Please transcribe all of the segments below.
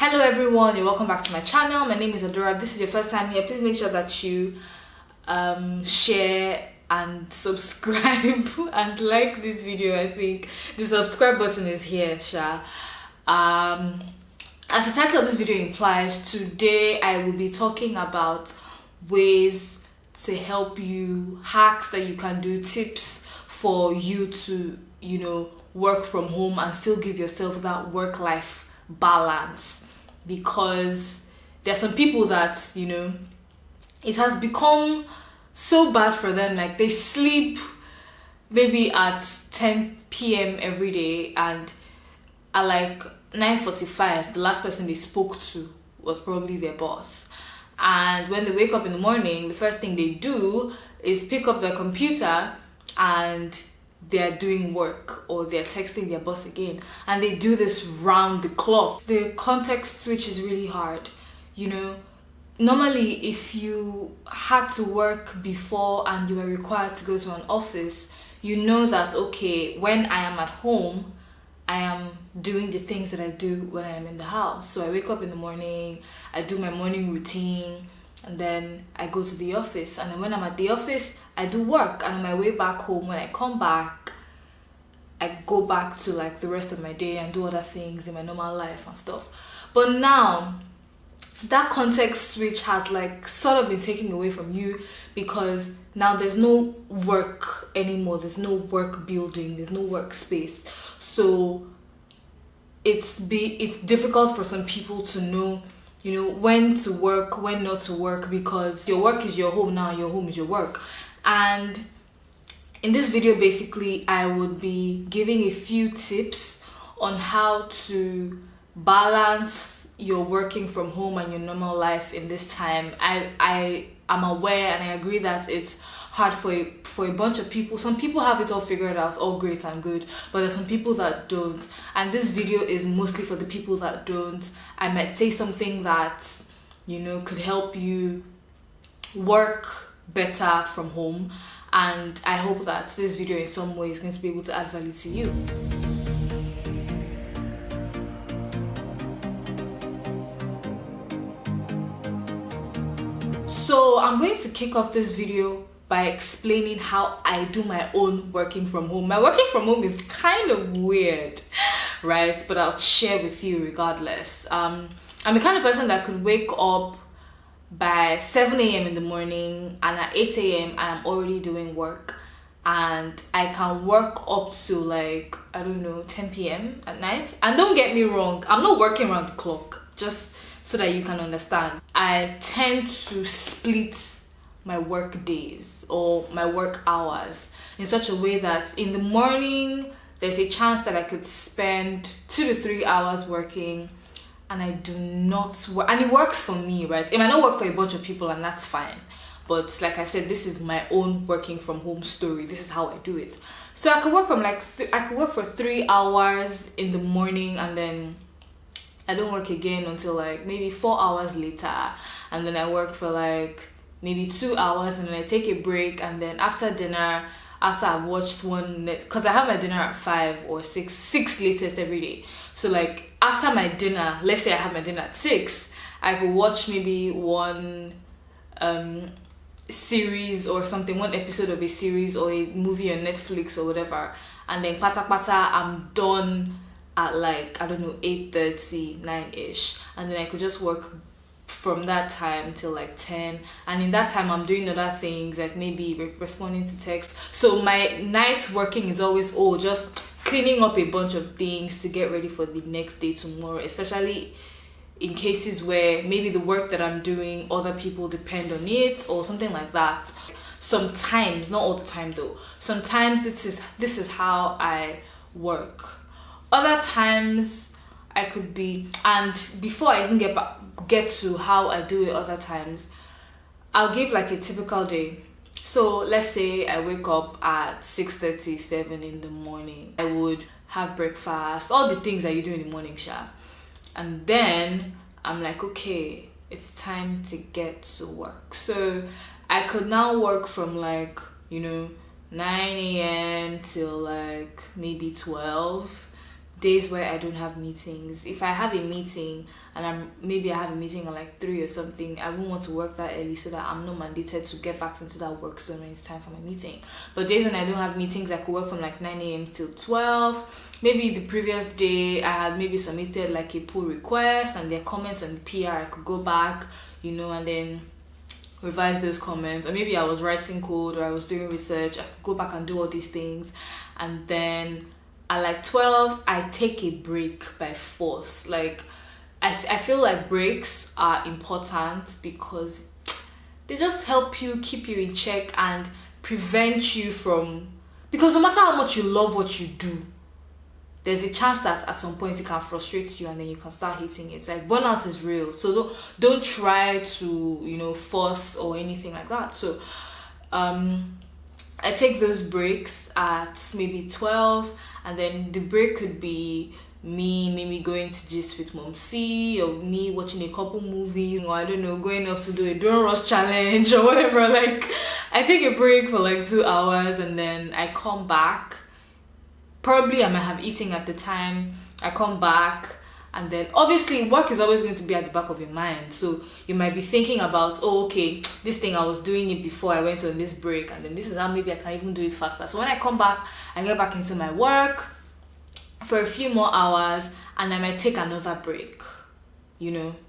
Hello everyone, and welcome back to my channel. My name is Adora. If this is your first time here, please make sure that you share and subscribe and like this video. I think the subscribe button is here, Sha. As the title of this video implies, today I will be talking about ways to help you, hacks that you can do, tips for you to, work from home and still give yourself that work-life balance. Because there are some people that, it has become so bad for them. Like, they sleep maybe at 10 p.m. every day, and at like 9:45, the last person they spoke to was probably their boss. And when they wake up in the morning, the first thing they do is pick up their computer and they're doing work, or they're texting their boss again, and they do this round the clock. The context switch is really hard. Normally if you had to work before and you were required to go to an office, you know that, okay, when I am at home, I am doing the things that I do when I am in the house. So I wake up in the morning, I do my morning routine, and then I go to the office. And then when I'm at the office, I do work. And on my way back home, when I come back, I go back to like the rest of my day and do other things in my normal life and stuff. But now, that context switch has like sort of been taken away from you, because now there's no work anymore. There's no work building. There's no workspace. So it's difficult for some people to know, when to work, when not to work, because your work is your home now, your home is your work. And in this video, basically, I would be giving a few tips on how to balance your working from home and your normal life in this time. I am aware and I agree that it's hard for a bunch of people. Some people have it all figured out, all great and good, but there's some people that don't. And this video is mostly for the people that don't. I might say something that, could help you work better from home, and I hope that this video in some way is going to be able to add value to you. So I'm going to kick off this video by explaining how I do my own working from home. My working from home is kind of weird, right? But I'll share with you regardless. I'm the kind of person that could wake up by 7 a.m. in the morning, and at 8 a.m. I'm already doing work, and I can work up to like, 10 p.m. at night. And don't get me wrong, I'm not working around the clock, just so that you can understand. I tend to split my work days or my work hours in such a way that in the morning there's a chance that I could spend 2 to 3 hours working, and I do not work, and it works for me, right? It might not work for a bunch of people, and that's fine, but like I said, this is my own working from home story. This is how I do it. So I could work from I could work for 3 hours in the morning, and then I don't work again until like maybe 4 hours later, and then I work for like maybe 2 hours, and then I take a break, and then after dinner, after I've watched because I have my dinner at 5 or 6 latest every day. So like after my dinner, let's say I have my dinner at 6, I could watch maybe one series or something, one episode of a series or a movie on Netflix or whatever, and then pata I'm done at like 8:30, 9ish, and then I could just work from that time till like 10, and in that time I'm doing other things, like maybe responding to text. So my night working is always just cleaning up a bunch of things to get ready for the next day tomorrow, especially in cases where maybe the work that I'm doing, other people depend on it or something like that. Sometimes, not all the time though, sometimes this is how I work. Other times I could be, and before I even get to how I do it other times, I'll give like a typical day. So let's say I wake up at 6:30, 7 in the morning. I would have breakfast, all the things that you do in the morning, Sha. And then I'm like, okay, it's time to get to work. So I could now work from like, 9 a.m. till like maybe 12. days where I don't have meetings. If I have a meeting and I have a meeting at like 3 or something, I won't want to work that early so that I'm not mandated to get back into that work zone when it's time for my meeting. But days when I don't have meetings, I could work from like 9 a.m. till 12. Maybe the previous day I had maybe submitted like a pull request and their comments on the PR, I could go back, and then revise those comments. Or maybe I was writing code or I was doing research, I could go back and do all these things. And then at like 12, I take a break by force. Like, I feel like breaks are important because they just help you keep you in check and prevent you from, because no matter how much you love what you do, there's a chance that at some point it can frustrate you and then you can start hating it. Like, burnout is real, so don't try to force or anything like that. So I take those breaks at maybe 12, and then the break could be me maybe going to gist with Mom C, or me watching a couple movies, or I don't know, going off to do a don't rush challenge or whatever. Like, I take a break for like 2 hours and then I come back. Probably I might have eaten at the time. I come back, and then obviously work is always going to be at the back of your mind. So you might be thinking about, oh, okay, this thing I was doing it before I went on this break, and then this is how maybe I can even do it faster. So when I come back, I get back into my work for a few more hours, and I might take another break.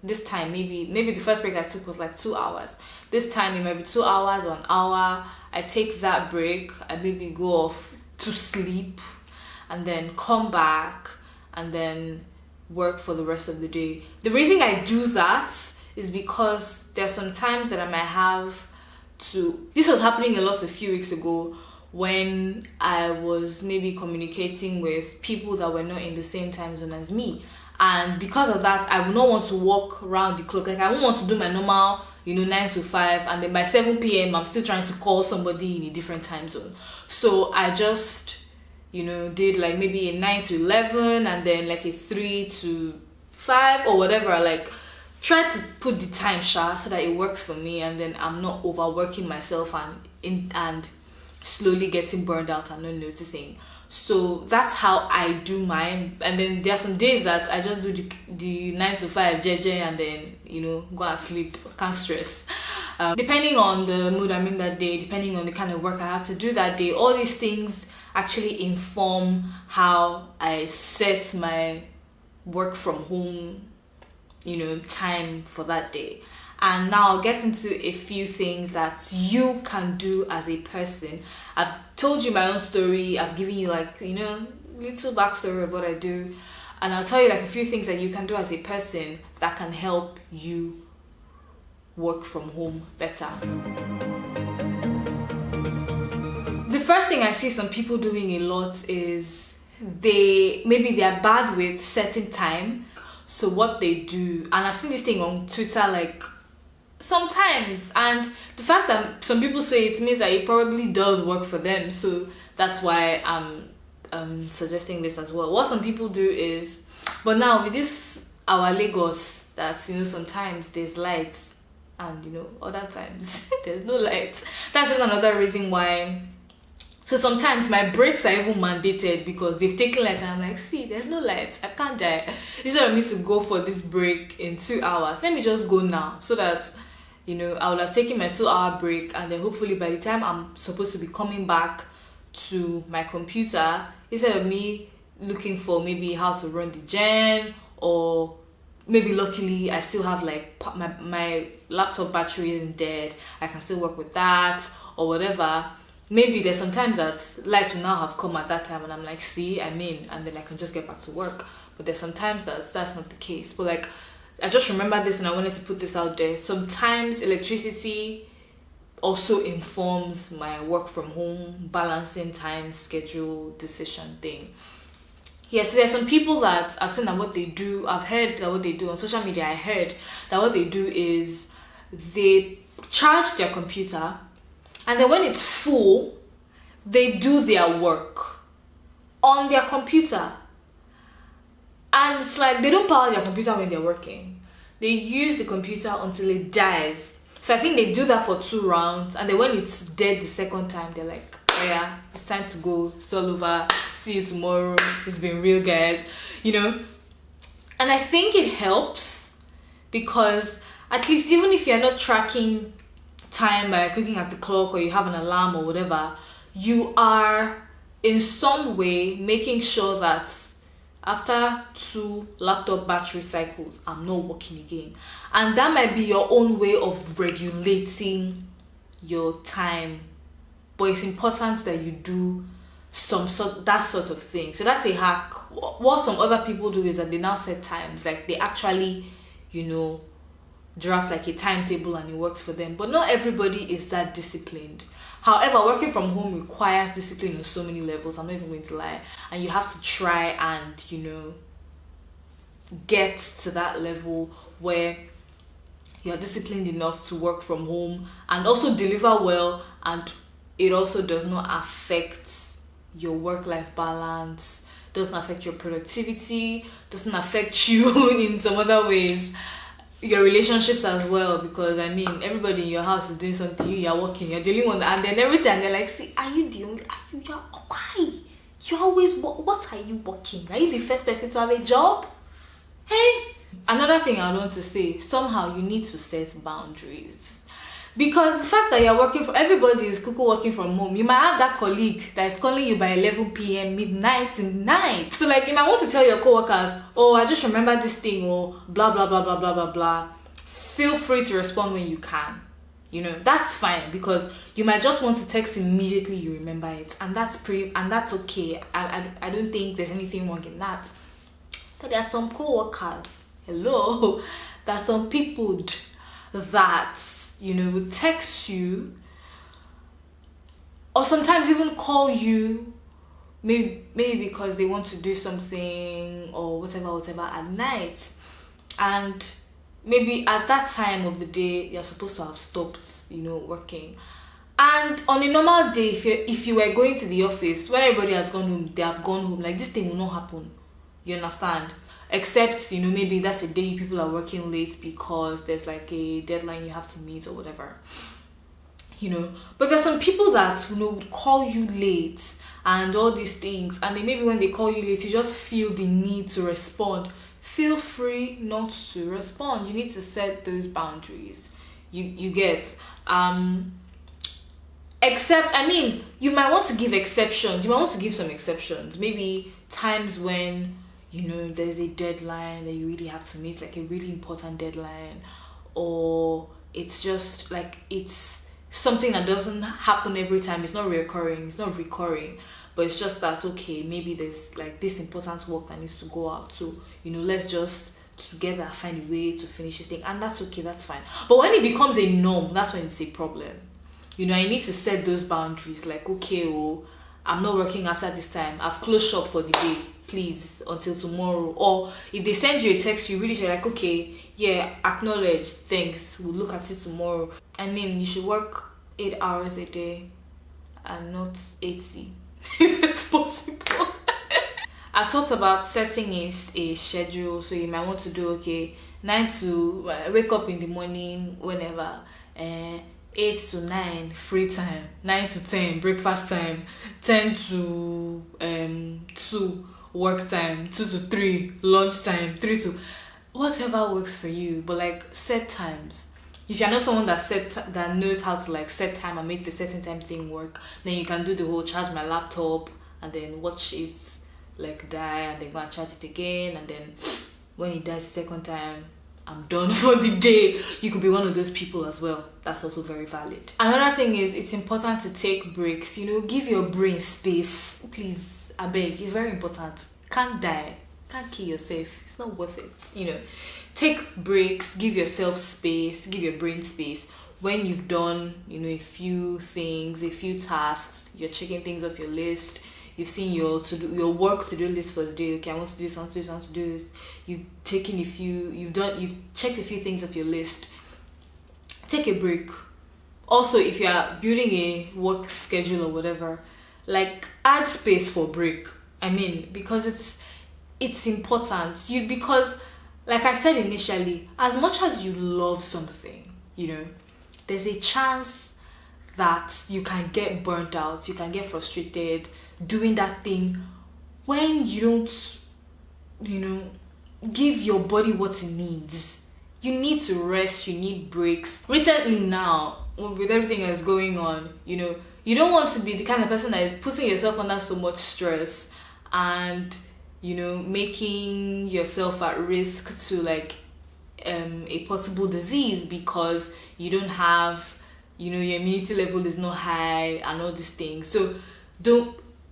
This time maybe the first break I took was like 2 hours. This time it might be 2 hours or an hour. I take that break, I maybe go off to sleep, and then come back and then work for the rest of the day. The reason I do that is because there's some times that I might have to, this was happening a lot a few weeks ago when I was maybe communicating with people that were not in the same time zone as me. And because of that, I would not want to walk around the clock. Like, I won't want to do my normal 9 to 5, and then by 7 p.m. I'm still trying to call somebody in a different time zone. So I just did like maybe a 9 to 11 and then like a 3 to 5 or whatever. Like, try to put the time sharp so that it works for me, and then I'm not overworking myself and slowly getting burned out and not noticing. So that's how I do mine. And then there are some days that I just do the 9 to 5 JJ and then go and sleep, can't stress. Depending on the mood I'm in that day, depending on the kind of work I have to do that day, all these things actually inform how I set my work from home time for that day. And now I'll get into a few things that you can do as a person. I've told you my own story, I've given you like little backstory of what I do, and I'll tell you like a few things that you can do as a person that can help you work from home better. The first thing I see some people doing a lot is they are bad with setting time. So what they do, and I've seen this thing on Twitter like sometimes, and the fact that some people say it means that it probably does work for them. So that's why I'm suggesting this as well. What some people do is, but now with this our Lagos, that sometimes there's lights and other times there's no light. That's another reason why. So sometimes my breaks are even mandated because they've taken light and I'm like, see, there's no light, I can't die. Instead of me to go for this break in 2 hours, let me just go now, so that I would have taken my 2-hour break, and then hopefully by the time I'm supposed to be coming back to my computer, instead of me looking for maybe how to run the gen, or maybe luckily I still have like my laptop battery isn't dead, I can still work with that or whatever. Maybe there's sometimes that light will now have come at that time and I'm like, see, I'm in, and then I can just get back to work. But there's sometimes that's not the case. But like, I just remember this and I wanted to put this out there. Sometimes electricity also informs my work from home, balancing time, schedule, decision thing. Yeah, so there's some people that I've seen that what they do, I've heard that what they do on social media, I heard that what they do is they charge their computer, and then when it's full, they do their work on their computer. And it's like they don't power their computer when they're working. They use the computer until it dies. So I think they do that for 2 rounds, and then when it's dead the second time, they're like, oh yeah, it's time to go, it's all over, it's see you tomorrow. It's been real, guys, you know. And I think it helps because at least even if you're not tracking time by looking at the clock, or you have an alarm or whatever, you are in some way making sure that after 2 laptop battery cycles, I'm not working again. And that might be your own way of regulating your time, but it's important that you do that sort of thing. So that's a hack. What some other people do is that they now set times, like they actually, you know, draft like a timetable and it works for them. But not everybody is that disciplined. However, working from home requires discipline on so many levels, I'm not even going to lie, and you have to try and, you know, get to that level where you're disciplined enough to work from home and also deliver well, and it also does not affect your work-life balance, doesn't affect your productivity, doesn't affect you in some other ways, your relationships as well, because I mean everybody in your house is doing something, you're working, you're dealing with, and then every time they're like, see, are you the only, why you always, what are you working? Are you the first person to have a job? Hey, another thing I want to say, somehow you need to set boundaries. Because the fact that you're working for, everybody is working from home. You might have that colleague that is calling you by 11 p.m. midnight in night. So like you might want to tell your coworkers, oh, I just remember this thing, or blah blah blah blah blah blah blah. Feel free to respond when you can. You know, that's fine, because you might just want to text immediately you remember it, and that's okay. I don't think there's anything wrong in that. But there are some coworkers, there are some people that, you know, would text you or sometimes even call you, maybe because they want to do something or whatever at night, and maybe at that time of the day you're supposed to have stopped, you know, working. And on a normal day, if you were going to the office when everybody has gone home, they have gone home, like this thing will not happen, you understand? Except, you know, maybe that's a day people are working late because there's like a deadline you have to meet or whatever, you know. But there's some people that, you know, would call you late and all these things, and then maybe when they call you late you just feel the need to respond. Feel free not to respond. You need to set those boundaries. You get except, I mean, you might want to give exceptions. You might want to give some exceptions, maybe times when, you know, there's a deadline that you really have to meet, like a really important deadline, or it's just like it's something that doesn't happen every time, it's not recurring, but it's just that, okay, maybe there's like this important work that needs to go out, so, you know, let's just together find a way to finish this thing, and that's okay, that's fine. But when it becomes a norm, that's when it's a problem. You know, I need to set those boundaries, like, okay, oh, I'm not working after this time, I've closed shop for the day, please, until tomorrow. Or if they send you a text, you really should, like, okay, yeah, acknowledge, thanks, we'll look at it tomorrow. I mean, you should work 8 hours a day and not 80 if it's possible. I've talked about setting a schedule, so you might want to do, okay, 9 to wake up in the morning whenever, 8 to 9 free time, 9 to 10 breakfast time, 10 to 2 work time, 2 to 3 lunch time, 3 to whatever works for you. But like, set times. If you're not someone that knows how to like set time and make the setting time thing work, then you can do the whole charge my laptop and then watch it like die and then go and charge it again, and then when it dies the second time, I'm done for the day. You could be one of those people as well. That's also very valid. Another thing is, it's important to take breaks. You know, give your brain space, please. I beg, it's very important. Can't die, can't kill yourself, it's not worth it. You know, take breaks, give yourself space, give your brain space. When you've done, you know, a few things, a few tasks, you're checking things off your list, you've seen your work to do list for the day. Okay, I want to do this, I want to do this, I want to do this. You've checked a few things off your list. Take a break. Also, if you are building a work schedule or whatever, like, add space for break. I mean, because it's important. Because like I said initially, as much as you love something, you know, there's a chance that you can get burnt out, you can get frustrated doing that thing when you don't, give your body what it needs. You need to rest, you need breaks. Recently now, with everything that's going on, you don't want to be the kind of person that is putting yourself under so much stress and, making yourself at risk to like a possible disease because you don't have, your immunity level is not high and all these things. So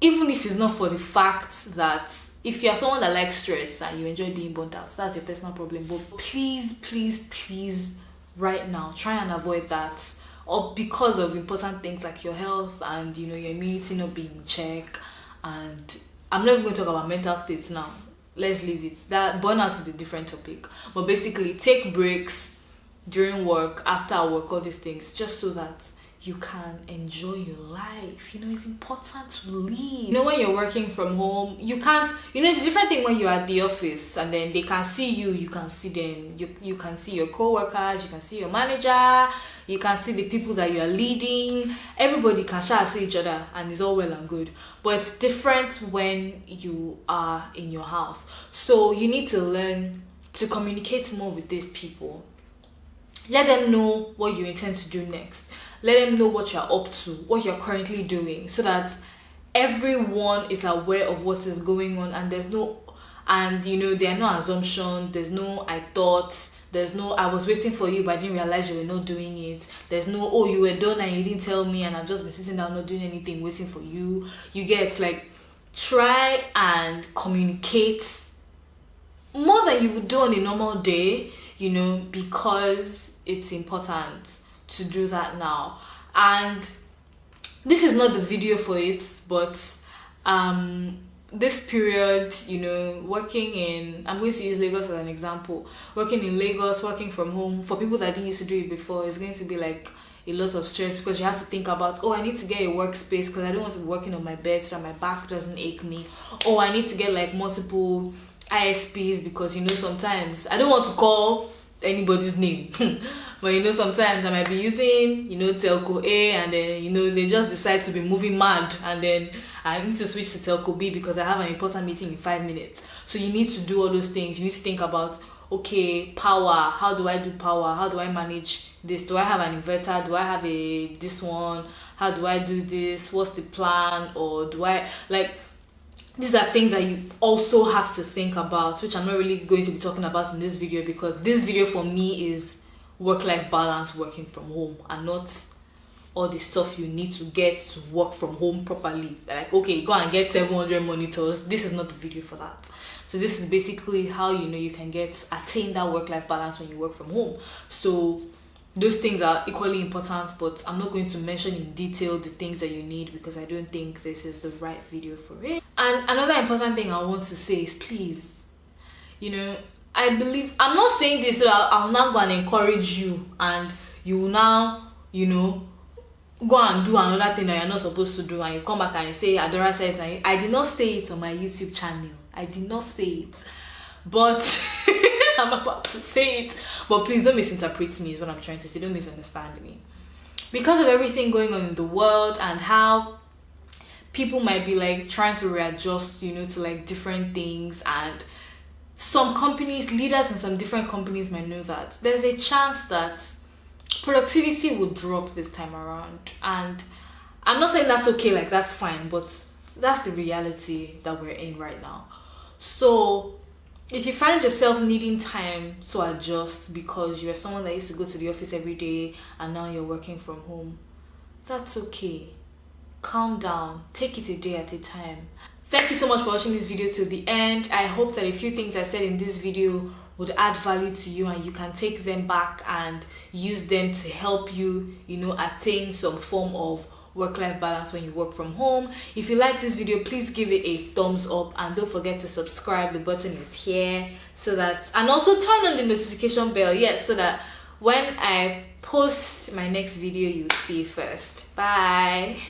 even if it's not for the fact that if you're someone that likes stress and you enjoy being burnt out, that's your personal problem. But please, right now, try and avoid that. Or because of important things like your health and your immunity not being in check. And I'm not even going to talk about mental states now. Let's leave it. That burnout is a different topic. But basically, take breaks during work, after work, all these things, just so that you can enjoy your life. It's important to leave. When you're working from home, you can't, it's a different thing when you're at the office and then they can see you, you can see them, you can see your co-workers, you can see your manager, you can see the people that you are leading. Everybody can see each other and it's all well and good. But it's different when you are in your house. So you need to learn to communicate more with these people. Let them know what you intend to do next. Let them know what you're up to, what you're currently doing, so that everyone is aware of what is going on and there are no assumptions, there's no I thought, there's no I was waiting for you but I didn't realize you were not doing it, there's no oh you were done and you didn't tell me and I've just been sitting down not doing anything waiting for you. You get try and communicate more than you would do on a normal day, because it's important to do that now. And this is not the video for it, but this period, I'm going to use Lagos as an example. Working in Lagos, working from home, for people that didn't used to do it before, it's going to be like a lot of stress because you have to think about, I need to get a workspace because I don't want to be working on my bed so that my back doesn't ache me. I need to get multiple ISPs because sometimes I don't want to call anybody's name but sometimes I might be using telco A and then they just decide to be moving mad and then I need to switch to telco B because I have an important meeting in 5 minutes. So you need to do all those things. You need to think about, okay, power, how do I do power, how do I manage this, do I have an inverter, do I have this one, how do I do this, what's the plan, or do I these are things that you also have to think about, which I'm not really going to be talking about in this video because this video for me is work-life balance working from home and not all the stuff you need to get to work from home properly. Okay, go and get 700 monitors. This is not the video for that. So this is basically how you can attain that work-life balance when you work from home. So those things are equally important, but I'm not going to mention in detail the things that you need because I don't think this is the right video for it. And another important thing I want to say is please, I believe, I'm not saying this so I'll now go and encourage you and you will now, go and do another thing that you're not supposed to do and you come back and you say, Adora said it. I did not say it on my YouTube channel. I did not say it. But I'm about to say it. But please don't misinterpret me is what I'm trying to say. Don't misunderstand me. Because of everything going on in the world and how people might be trying to readjust, to different things, and some companies, leaders in some different companies might know that there's a chance that productivity will drop this time around. And I'm not saying that's okay, that's fine, but that's the reality that we're in right now. So if you find yourself needing time to adjust because you're someone that used to go to the office every day and now you're working from home, that's okay. Calm down, take it a day at a time. Thank you so much for watching this video till the end. I hope that a few things I said in this video would add value to you and you can take them back and use them to help you, attain some form of work-life balance when you work from home. If you like this video, please give it a thumbs up and don't forget to subscribe. The button is here and also turn on the notification bell, so that when I post my next video, you'll see it first. Bye.